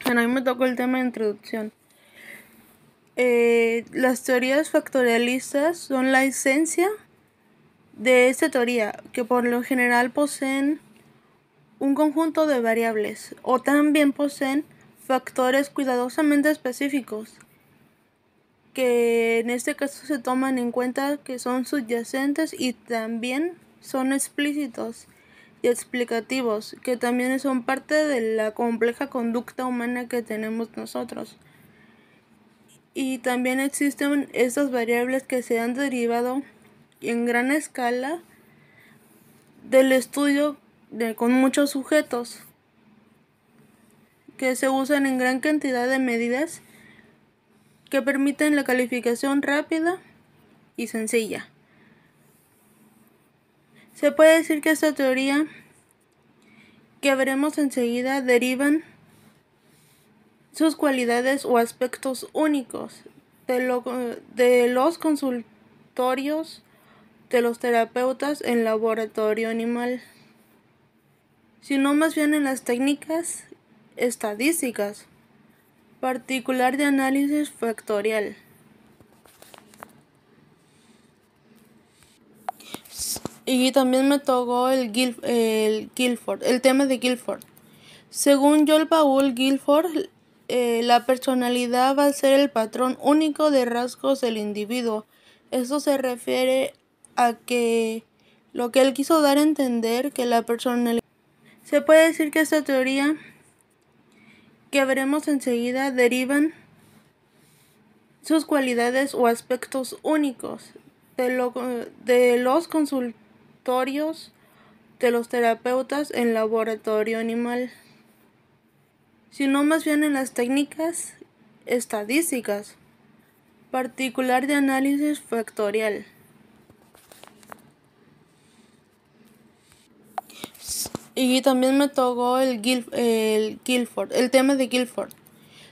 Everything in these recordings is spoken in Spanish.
Bueno, a mí me tocó el tema de introducción. Las teorías factorialistas son la esencia de esta teoría, que por lo general poseen un conjunto de variables o también poseen factores cuidadosamente específicos, que en este caso se toman en cuenta que son subyacentes y también son explícitos y explicativos, que también son parte de la compleja conducta humana que tenemos nosotros. Y también existen estas variables que se han derivado en gran escala del estudio con muchos sujetos, que se usan en gran cantidad de medidas que permiten la calificación rápida y sencilla. Se puede decir que esta teoría que veremos enseguida derivan sus cualidades o aspectos únicos de los consultorios de los terapeutas en laboratorio animal, sino más bien en las técnicas estadísticas, particular de análisis factorial. Y también me tocó el tema de Guilford. Según John-Paul Guilford, la personalidad va a ser el patrón único de rasgos del individuo. Esto se refiere a que lo que él quiso dar a entender que la personalidad. Se puede decir que esta teoría que veremos enseguida derivan sus cualidades o aspectos únicos de los consultorios de los terapeutas en laboratorio animal, sino más bien en las técnicas estadísticas, particular de análisis factorial. Y también me tocó el tema de Guilford.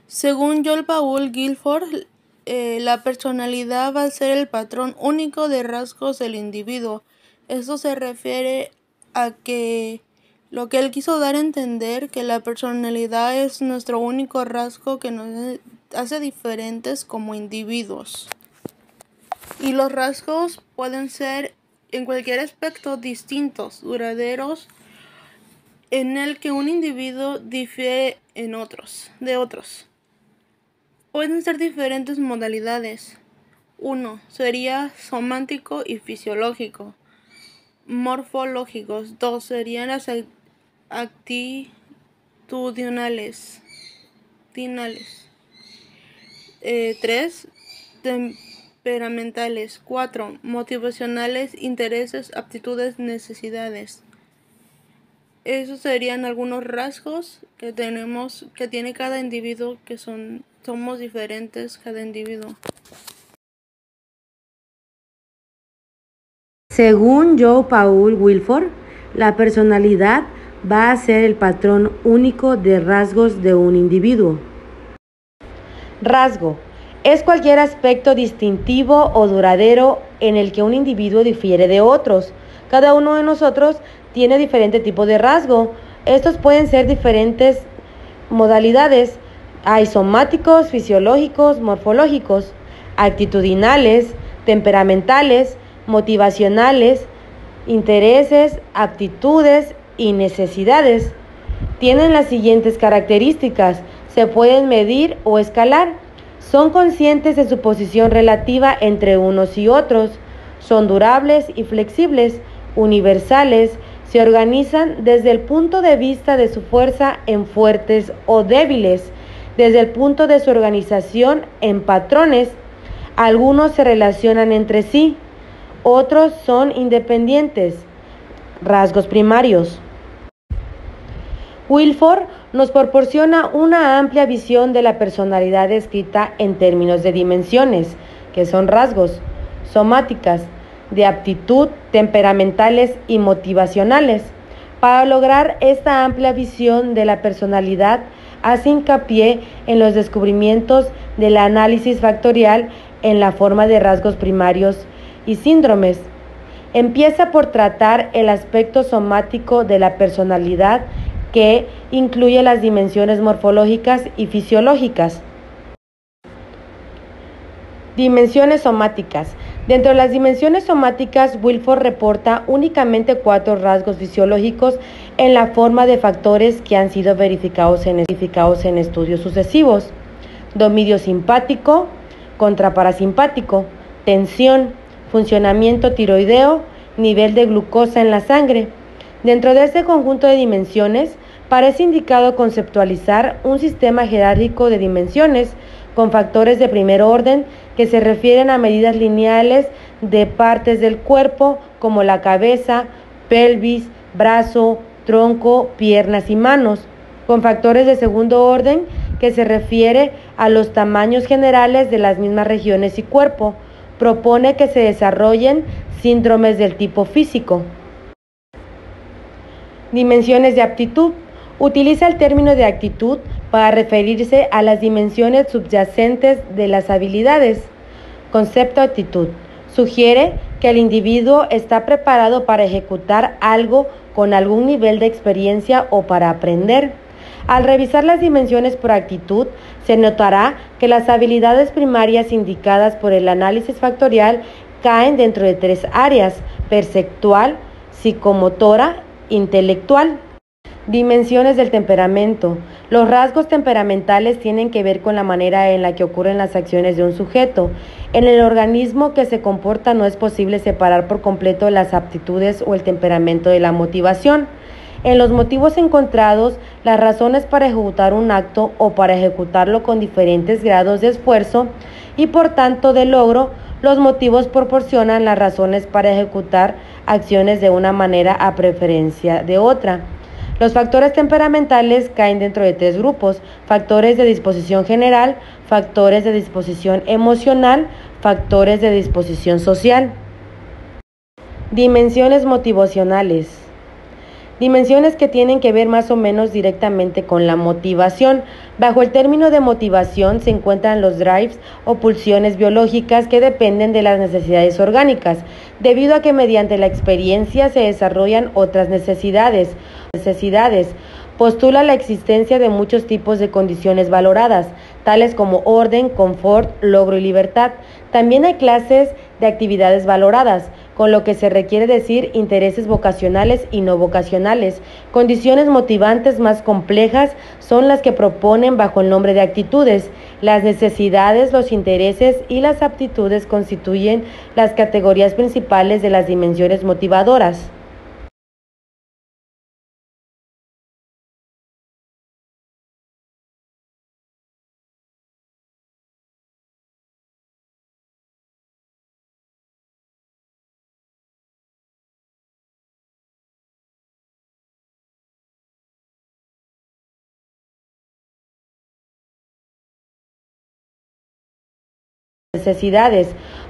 Según John-Paul Guilford, la personalidad va a ser el patrón único de rasgos del individuo. Esto se refiere a que lo que él quiso dar a entender que la personalidad es nuestro único rasgo que nos hace diferentes como individuos. Y los rasgos pueden ser en cualquier aspecto distintos, duraderos, en el que un individuo difiere de otros. Pueden ser diferentes modalidades. 1. Sería somático y fisiológico. Morfológicos. 2. Serían las actitudinales. 3. Temperamentales. 4. Motivacionales, intereses, aptitudes, necesidades. Esos serían algunos rasgos que tiene cada individuo, que somos diferentes cada individuo. Según John-Paul Guilford, la personalidad va a ser el patrón único de rasgos de un individuo. Rasgo es cualquier aspecto distintivo o duradero en el que un individuo difiere de otros. Cada uno de nosotros tiene diferente tipo de rasgo. Estos pueden ser diferentes modalidades. Hay somáticos, fisiológicos, morfológicos, actitudinales, temperamentales, motivacionales, intereses, aptitudes y necesidades. Tienen las siguientes características. Se pueden medir o escalar. Son conscientes de su posición relativa entre unos y otros. Son durables y flexibles, universales. Se organizan desde el punto de vista de su fuerza en fuertes o débiles, desde el punto de su organización en patrones. Algunos se relacionan entre sí, otros son independientes. Rasgos primarios. Guilford nos proporciona una amplia visión de la personalidad descrita en términos de dimensiones, que son rasgos, somáticas, de aptitud, temperamentales y motivacionales. Para lograr esta amplia visión de la personalidad, hace hincapié en los descubrimientos del análisis factorial en la forma de rasgos primarios y síndromes. Empieza por tratar el aspecto somático de la personalidad, que incluye las dimensiones morfológicas y fisiológicas. Dimensiones somáticas. Dentro de las dimensiones somáticas, Wilford reporta únicamente 4 rasgos fisiológicos en la forma de factores que han sido verificados en estudios sucesivos: dominio simpático, contraparasimpático, tensión, funcionamiento tiroideo, nivel de glucosa en la sangre. Dentro de este conjunto de dimensiones, parece indicado conceptualizar un sistema jerárquico de dimensiones con factores de primer orden que se refieren a medidas lineales de partes del cuerpo como la cabeza, pelvis, brazo, tronco, piernas y manos, con factores de segundo orden que se refiere a los tamaños generales de las mismas regiones y cuerpo. Propone que se desarrollen síndromes del tipo físico. Dimensiones de aptitud. Utiliza el término de actitud para referirse a las dimensiones subyacentes de las habilidades. Concepto actitud. Sugiere que el individuo está preparado para ejecutar algo con algún nivel de experiencia o para aprender. Al revisar las dimensiones por actitud, se notará que las habilidades primarias indicadas por el análisis factorial caen dentro de 3 áreas: perceptual, psicomotora, intelectual. Dimensiones del temperamento. Los rasgos temperamentales tienen que ver con la manera en la que ocurren las acciones de un sujeto. En el organismo que se comporta no es posible separar por completo las aptitudes o el temperamento de la motivación. En los motivos encontrados, las razones para ejecutar un acto o para ejecutarlo con diferentes grados de esfuerzo y por tanto de logro, los motivos proporcionan las razones para ejecutar acciones de una manera a preferencia de otra. Los factores temperamentales caen dentro de 3 grupos: factores de disposición general, factores de disposición emocional, factores de disposición social. Dimensiones motivacionales. Dimensiones que tienen que ver más o menos directamente con la motivación. Bajo el término de motivación se encuentran los drives o pulsiones biológicas que dependen de las necesidades orgánicas, debido a que mediante la experiencia se desarrollan otras necesidades. Postula la existencia de muchos tipos de condiciones valoradas, tales como orden, confort, logro y libertad. También hay clases de actividades valoradas, con lo que se requiere decir intereses vocacionales y no vocacionales. Condiciones motivantes más complejas son las que proponen bajo el nombre de actitudes. Las necesidades, los intereses y las aptitudes constituyen las categorías principales de las dimensiones motivadoras. Necesidades.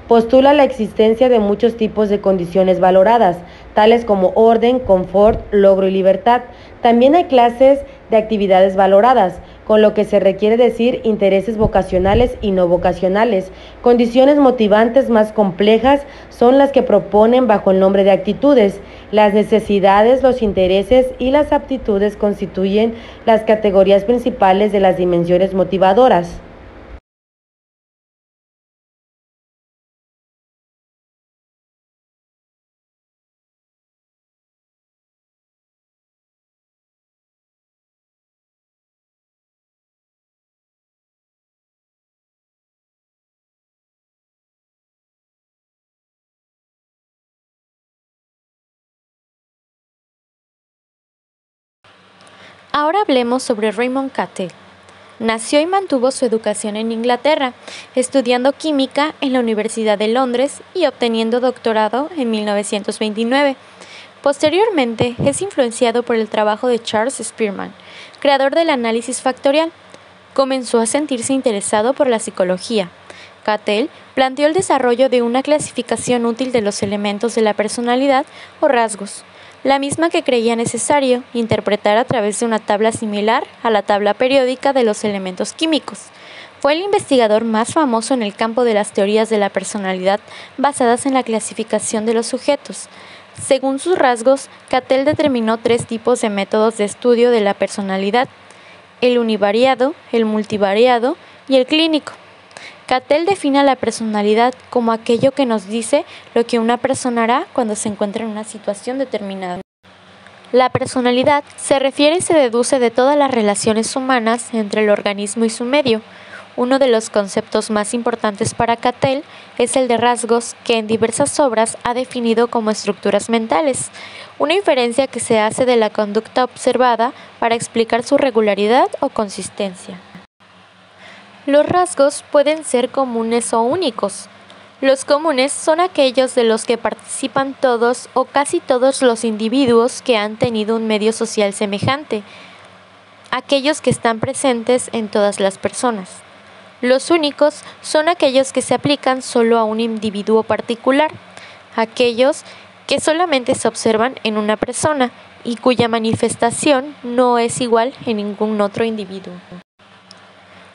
Postula la existencia de muchos tipos de condiciones valoradas, tales como orden, confort, logro y libertad. También hay clases de actividades valoradas, con lo que se requiere decir intereses vocacionales y no vocacionales. Condiciones motivantes más complejas son las que proponen bajo el nombre de actitudes. Las necesidades, los intereses y las aptitudes constituyen las categorías principales de las dimensiones motivadoras. Ahora hablemos sobre Raymond Cattell. Nació y mantuvo su educación en Inglaterra, estudiando química en la Universidad de Londres y obteniendo doctorado en 1929. Posteriormente, es influenciado por el trabajo de Charles Spearman, creador del análisis factorial. Comenzó a sentirse interesado por la psicología. Cattell planteó el desarrollo de una clasificación útil de los elementos de la personalidad o rasgos, la misma que creía necesario interpretar a través de una tabla similar a la tabla periódica de los elementos químicos. Fue el investigador más famoso en el campo de las teorías de la personalidad basadas en la clasificación de los sujetos. Según sus rasgos, Cattell determinó 3 tipos de métodos de estudio de la personalidad: el univariado, el multivariado y el clínico. Cattell define a la personalidad como aquello que nos dice lo que una persona hará cuando se encuentra en una situación determinada. La personalidad se refiere y se deduce de todas las relaciones humanas entre el organismo y su medio. Uno de los conceptos más importantes para Cattell es el de rasgos, que en diversas obras ha definido como estructuras mentales, una inferencia que se hace de la conducta observada para explicar su regularidad o consistencia. Los rasgos pueden ser comunes o únicos. Los comunes son aquellos de los que participan todos o casi todos los individuos que han tenido un medio social semejante, aquellos que están presentes en todas las personas. Los únicos son aquellos que se aplican solo a un individuo particular, aquellos que solamente se observan en una persona y cuya manifestación no es igual en ningún otro individuo.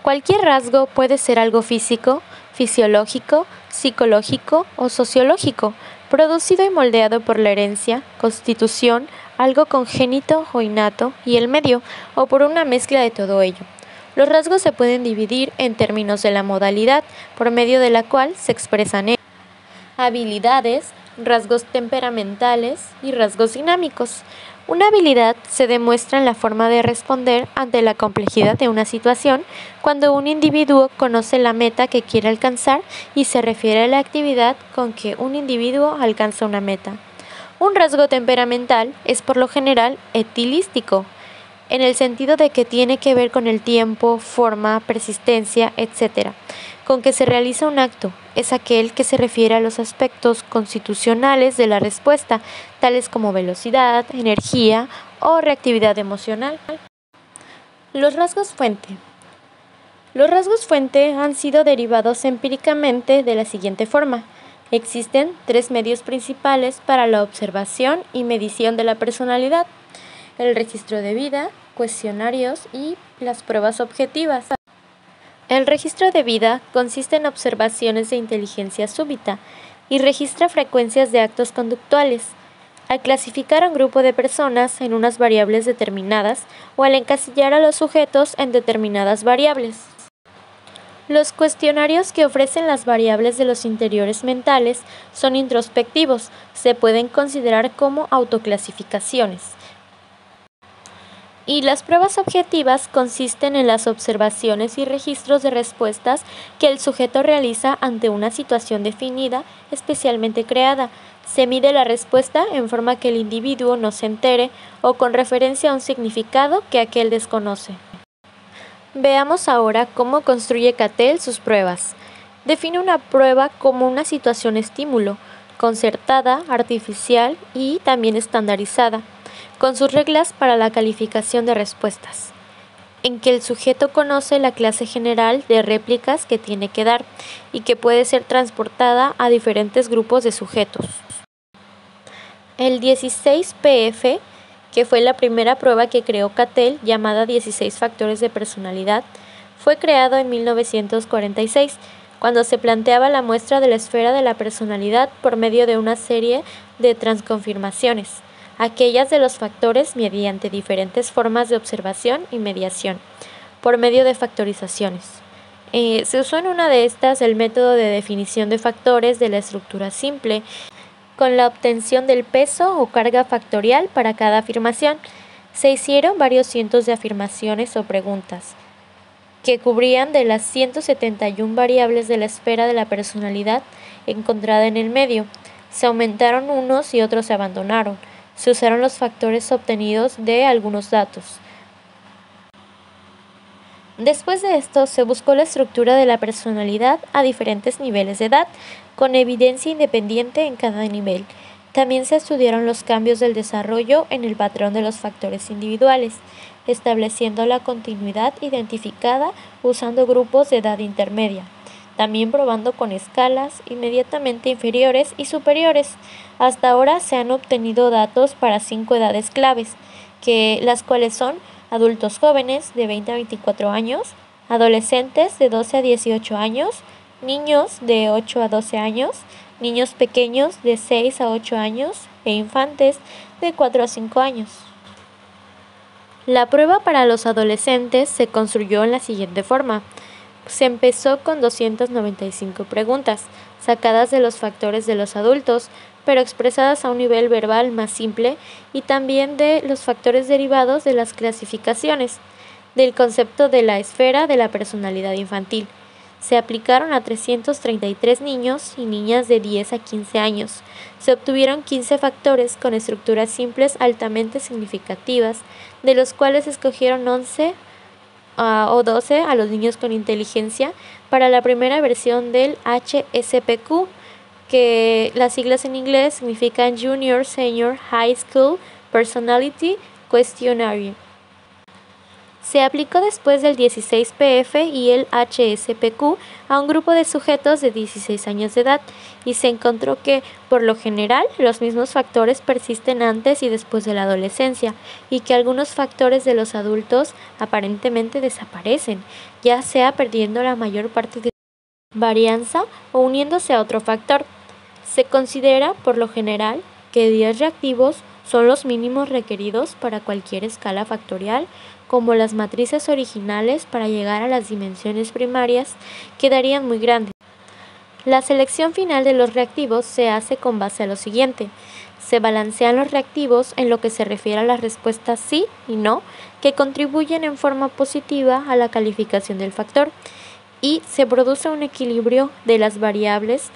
Cualquier rasgo puede ser algo físico, fisiológico, psicológico o sociológico, producido y moldeado por la herencia, constitución, algo congénito o innato y el medio, o por una mezcla de todo ello. Los rasgos se pueden dividir en términos de la modalidad por medio de la cual se expresan ellos: habilidades, rasgos temperamentales y rasgos dinámicos. Una habilidad se demuestra en la forma de responder ante la complejidad de una situación cuando un individuo conoce la meta que quiere alcanzar y se refiere a la actividad con que un individuo alcanza una meta. Un rasgo temperamental es por lo general etilístico, en el sentido de que tiene que ver con el tiempo, forma, persistencia, etc., con que se realiza un acto. Es aquel que se refiere a los aspectos constitucionales de la respuesta, tales como velocidad, energía o reactividad emocional. Los rasgos fuente. Los rasgos fuente han sido derivados empíricamente de la siguiente forma. Existen 3 medios principales para la observación y medición de la personalidad: el registro de vida, cuestionarios y las pruebas objetivas. El registro de vida consiste en observaciones de inteligencia súbita y registra frecuencias de actos conductuales. Al clasificar a un grupo de personas en unas variables determinadas o al encasillar a los sujetos en determinadas variables. Los cuestionarios que ofrecen las variables de los interiores mentales son introspectivos, se pueden considerar como autoclasificaciones. Y las pruebas objetivas consisten en las observaciones y registros de respuestas que el sujeto realiza ante una situación definida, especialmente creada. Se mide la respuesta en forma que el individuo no se entere o con referencia a un significado que aquél desconoce. Veamos ahora cómo construye Cattell sus pruebas. Define una prueba como una situación estímulo, concertada, artificial y también estandarizada, con sus reglas para la calificación de respuestas, en que el sujeto conoce la clase general de réplicas que tiene que dar y que puede ser transportada a diferentes grupos de sujetos. El 16PF, que fue la primera prueba que creó Cattell, llamada 16 factores de personalidad, fue creado en 1946, cuando se planteaba la muestra de la esfera de la personalidad por medio de una serie de transconfirmaciones, aquellas de los factores mediante diferentes formas de observación y mediación, por medio de factorizaciones. Se usó en una de estas el método de definición de factores de la estructura simple, con la obtención del peso o carga factorial para cada afirmación. Se hicieron varios cientos de afirmaciones o preguntas, que cubrían de las 171 variables de la esfera de la personalidad encontrada en el medio. Se aumentaron unos y otros se abandonaron. Se usaron los factores obtenidos de algunos datos. Después de esto, se buscó la estructura de la personalidad a diferentes niveles de edad, con evidencia independiente en cada nivel. También se estudiaron los cambios del desarrollo en el patrón de los factores individuales, estableciendo la continuidad identificada usando grupos de edad intermedia. También probando con escalas inmediatamente inferiores y superiores. Hasta ahora se han obtenido datos para 5 edades claves, las cuales son adultos jóvenes de 20 a 24 años, adolescentes de 12 a 18 años, niños de 8 a 12 años, niños pequeños de 6 a 8 años e infantes de 4 a 5 años. La prueba para los adolescentes se construyó en la siguiente forma. Se empezó con 295 preguntas, sacadas de los factores de los adultos, pero expresadas a un nivel verbal más simple, y también de los factores derivados de las clasificaciones, del concepto de la esfera de la personalidad infantil. Se aplicaron a 333 niños y niñas de 10 a 15 años. Se obtuvieron 15 factores con estructuras simples altamente significativas, de los cuales escogieron 11 o 12 a los niños con inteligencia para la primera versión del HSPQ, que las siglas en inglés significan Junior Senior High School Personality Questionnaire. Se aplicó después del 16PF y el HSPQ a un grupo de sujetos de 16 años de edad, y se encontró que, por lo general, los mismos factores persisten antes y después de la adolescencia, y que algunos factores de los adultos aparentemente desaparecen, ya sea perdiendo la mayor parte de su varianza o uniéndose a otro factor. Se considera, por lo general, que 10 reactivos son los mínimos requeridos para cualquier escala factorial, como las matrices originales para llegar a las dimensiones primarias quedarían muy grandes. La selección final de los reactivos se hace con base a lo siguiente. Se balancean los reactivos en lo que se refiere a las respuestas sí y no, que contribuyen en forma positiva a la calificación del factor, y se produce un equilibrio de las variables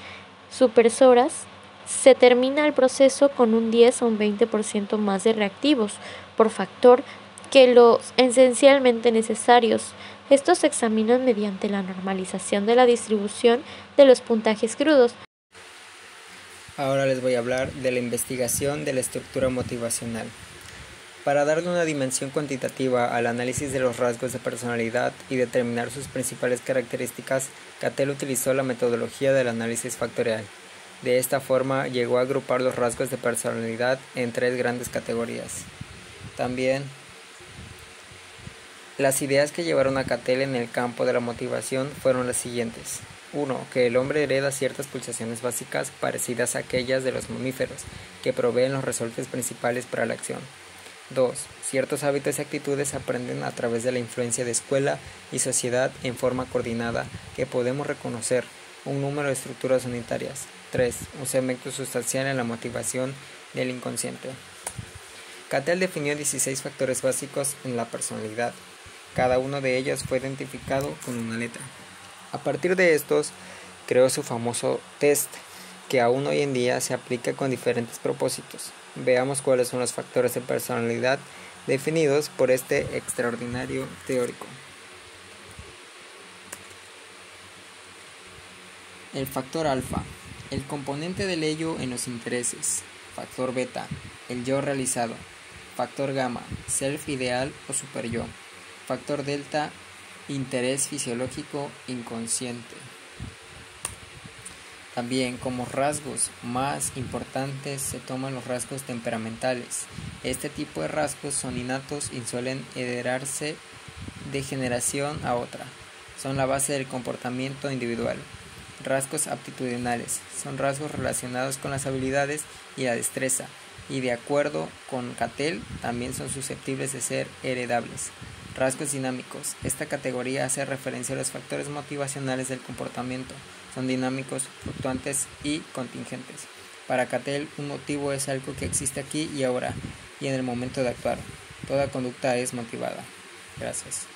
supersoras. Se termina el proceso con un 10 o un 20% más de reactivos por factor que los esencialmente necesarios. Estos se examinan mediante la normalización de la distribución de los puntajes crudos. Ahora les voy a hablar de la investigación de la estructura motivacional. Para darle una dimensión cuantitativa al análisis de los rasgos de personalidad y determinar sus principales características, Cattell utilizó la metodología del análisis factorial. De esta forma llegó a agrupar los rasgos de personalidad en 3 grandes categorías. También, las ideas que llevaron a Cattell en el campo de la motivación fueron las siguientes. 1. Que el hombre hereda ciertas pulsaciones básicas parecidas a aquellas de los mamíferos, que proveen los resortes principales para la acción. 2. Ciertos hábitos y actitudes se aprenden a través de la influencia de escuela y sociedad en forma coordinada, que podemos reconocer un número de estructuras unitarias. 3. Un segmento sustancial en la motivación del inconsciente. Cattell definió 16 factores básicos en la personalidad. Cada uno de ellos fue identificado con una letra. A partir de estos, creó su famoso test, que aún hoy en día se aplica con diferentes propósitos. Veamos cuáles son los factores de personalidad definidos por este extraordinario teórico. El factor alfa, el componente del ello en los intereses. Factor beta, el yo realizado. Factor gamma, self ideal o super yo. Factor delta, interés fisiológico inconsciente. También, como rasgos más importantes, se toman los rasgos temperamentales. Este tipo de rasgos son innatos y suelen heredarse de generación a otra. Son la base del comportamiento individual. Rasgos aptitudinales son rasgos relacionados con las habilidades y la destreza, y de acuerdo con Cattell también son susceptibles de ser heredables. Rasgos dinámicos. Esta categoría hace referencia a los factores motivacionales del comportamiento. Son dinámicos, fluctuantes y contingentes. Para Cattell, un motivo es algo que existe aquí y ahora, y en el momento de actuar. Toda conducta es motivada. Gracias.